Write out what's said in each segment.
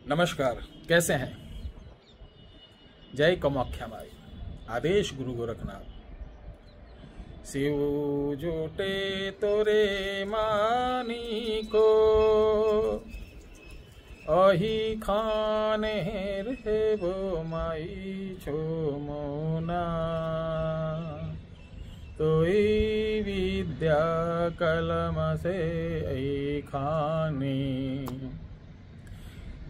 नमस्कार, कैसे हैं? जय कामाख्या माई, आदेश गुरु गोरखनाथ। शिव जोटे तोरे मानी को, अही खाने रे वो माई छो मोना, तोई विद्या कलम से आई खानी,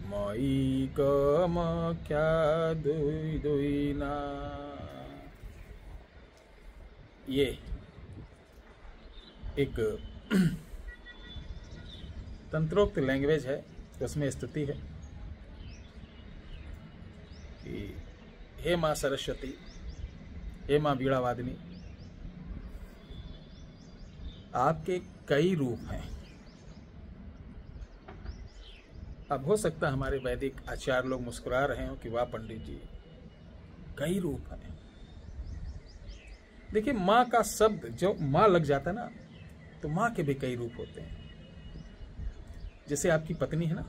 मई कामाख्या दुई दुई ना। ये एक तंत्रोक्त लैंग्वेज है, उसमें स्तुति है कि हे माँ सरस्वती, हे माँ बीड़ा वादिनी, आपके कई रूप हैं। अब हो सकता है हमारे वैदिक आचार्य लोग मुस्कुरा रहे हो कि वाह पंडित जी, कई रूप हैं। देखिए, माँ का शब्द जो माँ लग जाता है ना, तो माँ के भी कई रूप होते हैं। जैसे आपकी पत्नी है ना,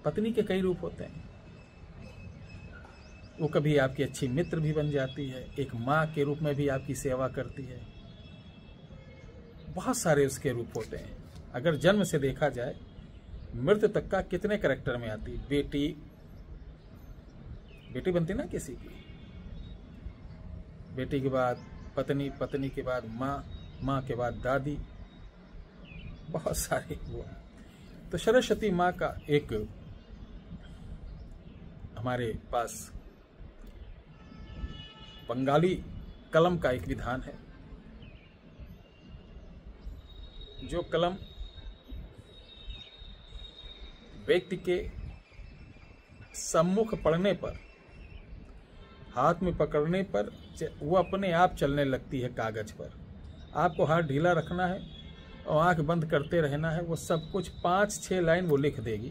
पत्नी के कई रूप होते हैं। वो कभी आपकी अच्छी मित्र भी बन जाती है, एक माँ के रूप में भी आपकी सेवा करती है। बहुत सारे उसके रूप होते हैं। अगर जन्म से देखा जाए, मृत्यु तक का कितने कैरेक्टर में आती? बेटी बनती ना किसी की, बेटी के बाद पत्नी, पत्नी के बाद माँ, माँ के बाद दादी, बहुत सारे हुआ। तो सरस्वती माँ का एक हमारे पास बंगाली कलम का एक विधान है। जो कलम व्यक्ति के सम्मुख पड़ने पर, हाथ में पकड़ने पर वो अपने आप चलने लगती है कागज पर। आपको हाथ ढीला रखना है और आंख बंद करते रहना है। वो सब कुछ 5-6 लाइन वो लिख देगी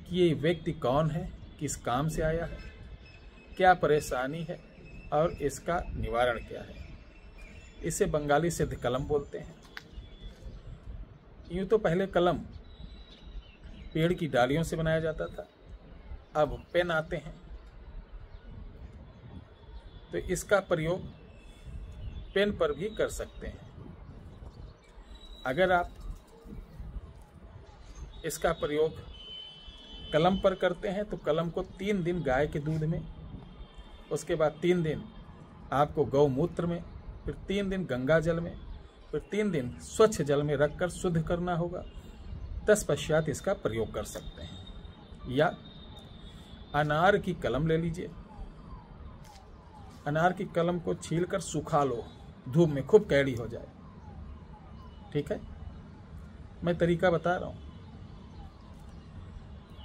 कि ये व्यक्ति कौन है, किस काम से आया है, क्या परेशानी है और इसका निवारण क्या है। इसे बंगाली सिद्ध कलम बोलते हैं। यूँ तो पहले कलम पेड़ की डालियों से बनाया जाता था, अब पेन आते हैं, तो इसका प्रयोग पेन पर भी कर सकते हैं। अगर आप इसका प्रयोग कलम पर करते हैं तो कलम को 3 दिन गाय के दूध में, उसके बाद 3 दिन आपको गौमूत्र में, फिर 3 दिन गंगा जल में, फिर 3 दिन स्वच्छ जल में रखकर शुद्ध करना होगा। तत्पश्चात इसका प्रयोग कर सकते हैं। या अनार की कलम ले लीजिए, अनार की कलम को छीलकर सुखा लो धूप में, खूब कैड़ी हो जाए। ठीक है, मैं तरीका बता रहा हूं।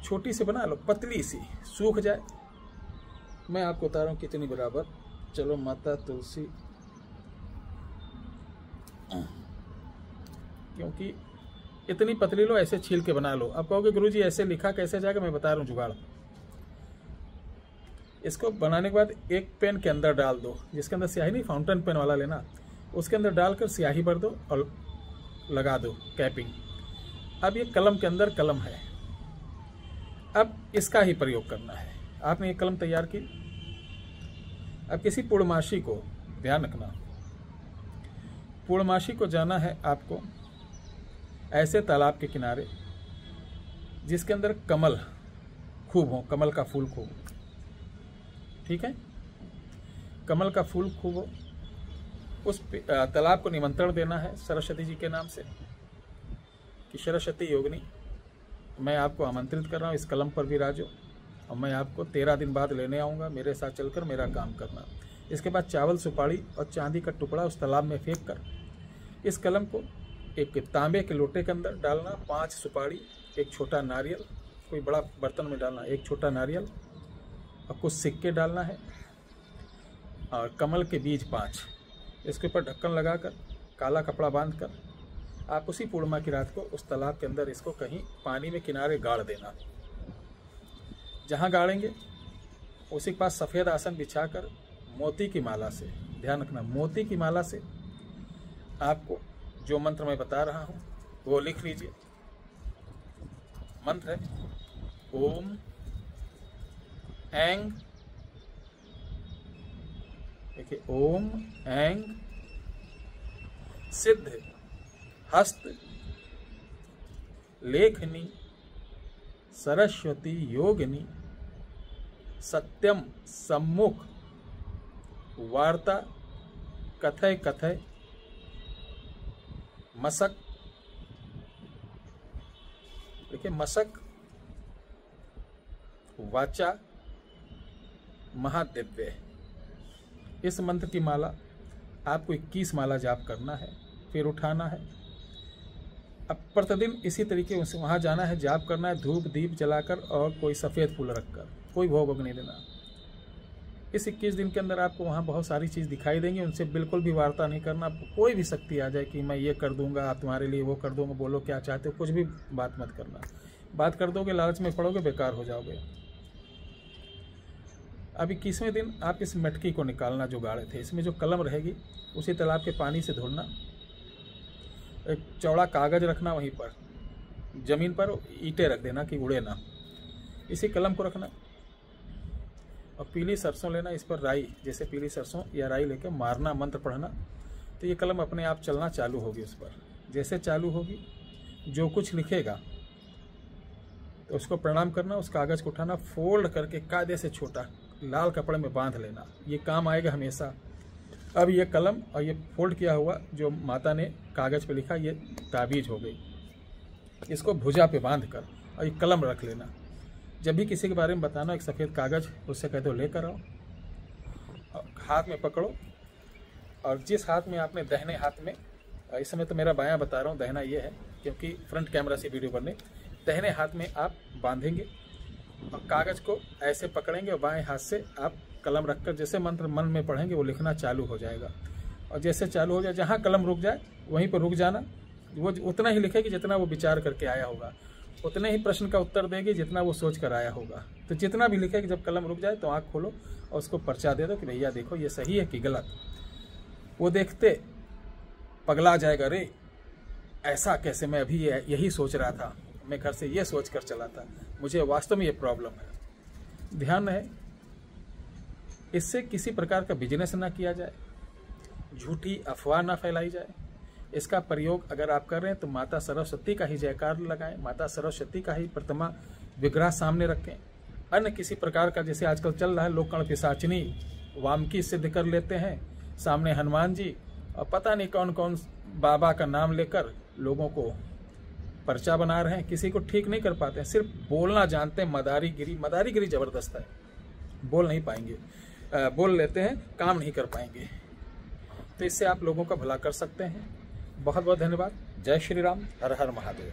छोटी सी बना लो, पतली सी, सूख जाए। मैं आपको बता रहा हूं कितनी बराबर। चलो, माता तुलसी, क्योंकि इतनी पतली लो, ऐसे छील के बना लो। अब कहोगे गुरुजी ऐसे लिखा कैसे जाएगा? मैं बता रहा हूँ जुगाड़। इसको बनाने के बाद एक पेन के अंदर डाल दो, जिसके अंदर स्याही नहीं, फाउंटेन पेन वाला लेना, उसके अंदर डालकर स्याही भर दो और लगा दो कैपिंग। अब ये कलम के अंदर कलम है, अब इसका ही प्रयोग करना है। आपने ये कलम तैयार की। अब किसी पूर्णमासी को, ध्यान रखना, पूर्णमासी को जाना है आपको ऐसे तालाब के किनारे जिसके अंदर कमल खूब हो, कमल का फूल खूब। ठीक है, कमल का फूल खूब हो। उस तालाब को निमंत्रण देना है सरस्वती जी के नाम से कि सरस्वती योगिनी, मैं आपको आमंत्रित कर रहा हूँ, इस कलम पर विराजो और मैं आपको 13 दिन बाद लेने आऊँगा। मेरे साथ चलकर मेरा काम करना। इसके बाद चावल, सुपारी और चांदी का टुकड़ा उस तालाब में फेंक कर इस कलम को एक तांबे के लोटे के अंदर डालना। 5 सुपारी, एक छोटा नारियल, कोई बड़ा बर्तन में डालना, एक छोटा नारियल और कुछ सिक्के डालना है, और कमल के बीज 5। इसके ऊपर ढक्कन लगाकर काला कपड़ा बांधकर आप उसी पूर्णिमा की रात को उस तालाब के अंदर इसको कहीं पानी में किनारे गाड़ देना। जहाँ गाड़ेंगे उसी के पास सफ़ेद आसन बिछाकर मोती की माला से, ध्यान रखना, मोती की माला से आपको जो मंत्र मैं बता रहा हूँ वो लिख लीजिए। मंत्र है ओम ऐंग, देखिए ओम ऐंग सिद्ध हस्त लेखनी सरस्वती योगिनी सत्यम सम्मुख वार्ता कथय कथय मसक, देखिए मसक वाचा महादिव्य। इस मंत्र की माला आपको 21 माला जाप करना है, फिर उठाना है। अब प्रतिदिन इसी तरीके से वहाँ जाना है, जाप करना है, धूप दीप जलाकर और कोई सफ़ेद फूल रखकर, कोई भोग नहीं देना। इस 21 दिन के अंदर आपको वहाँ बहुत सारी चीज़ दिखाई देंगी, उनसे बिल्कुल भी वार्ता नहीं करना। कोई भी शक्ति आ जाए कि मैं ये कर दूंगा, आप तुम्हारे लिए वो कर दूंगा, बोलो क्या चाहते हो, कुछ भी बात मत करना। बात कर दोगे लालच में पड़ोगे, बेकार हो जाओगे। अब 21वें दिन आप इस मटकी को निकालना जो गाढ़े थे, इसमें जो कलम रहेगी उसी तालाब के पानी से धोना। एक चौड़ा कागज रखना, वहीं पर जमीन पर ईंटें रख देना कि उड़े ना। इसी कलम को रखना और पीली सरसों लेना, इस पर राई, जैसे पीली सरसों या राई लेकर मारना, मंत्र पढ़ना, तो ये कलम अपने आप चलना चालू होगी। उस पर जैसे चालू होगी, जो कुछ लिखेगा तो उसको प्रणाम करना, उस कागज़ को उठाना, फोल्ड करके कायदे से छोटा लाल कपड़े में बांध लेना। ये काम आएगा हमेशा। अब ये कलम और ये फोल्ड किया हुआ जो माता ने कागज़ पे लिखा, ये ताबीज हो गई। इसको भुजा पे बांध कर और ये कलम रख लेना। जब भी किसी के बारे में बताना, एक सफ़ेद कागज़ उससे कह दो लेकर आओ, और हाथ में पकड़ो, और जिस हाथ में आपने दाहिने हाथ में, इस समय तो मेरा बायां बता रहा हूँ, दाहिना ये है क्योंकि फ्रंट कैमरा से वीडियो बनने, दाहिने हाथ में आप बांधेंगे और कागज़ को ऐसे पकड़ेंगे और बाएं हाथ से आप कलम रखकर जैसे मंत्र मन में पढ़ेंगे वो लिखना चालू हो जाएगा। और जैसे चालू हो जाए, जहाँ कलम रुक जाए वहीं पर रुक जाना। वो उतना ही लिखेगी जितना वो विचार करके आया होगा, उतने ही प्रश्न का उत्तर देगी जितना वो सोच कर आया होगा। तो जितना भी लिखेगी, जब कलम रुक जाए तो आँख खोलो और उसको पर्चा दे दो कि भैया देखो ये सही है कि गलत। वो देखते पगला जाएगा, रे ऐसा कैसे, मैं अभी यही सोच रहा था, मैं घर से ये सोच कर चला था, मुझे वास्तव में ये प्रॉब्लम है। ध्यान रहे, इससे किसी प्रकार का बिजनेस ना किया जाए, झूठी अफवाह ना फैलाई जाए। इसका प्रयोग अगर आप कर रहे हैं तो माता सरस्वती का ही जयकार लगाएं, माता सरस्वती का ही प्रतिमा विग्रह सामने रखें। अन्य किसी प्रकार का, जैसे आजकल चल रहा है, लोग कण पिशाचिनी वामकी सिद्ध कर लेते हैं, सामने हनुमान जी और पता नहीं कौन कौन बाबा का नाम लेकर लोगों को पर्चा बना रहे हैं। किसी को ठीक नहीं कर पाते हैं, सिर्फ बोलना जानते हैं। मदारीगिरी जबरदस्त है, बोल नहीं पाएंगे, बोल लेते हैं, काम नहीं कर पाएंगे। तो इससे आप लोगों का भला कर सकते हैं। बहुत बहुत धन्यवाद। जय श्री राम, हर हर महादेव।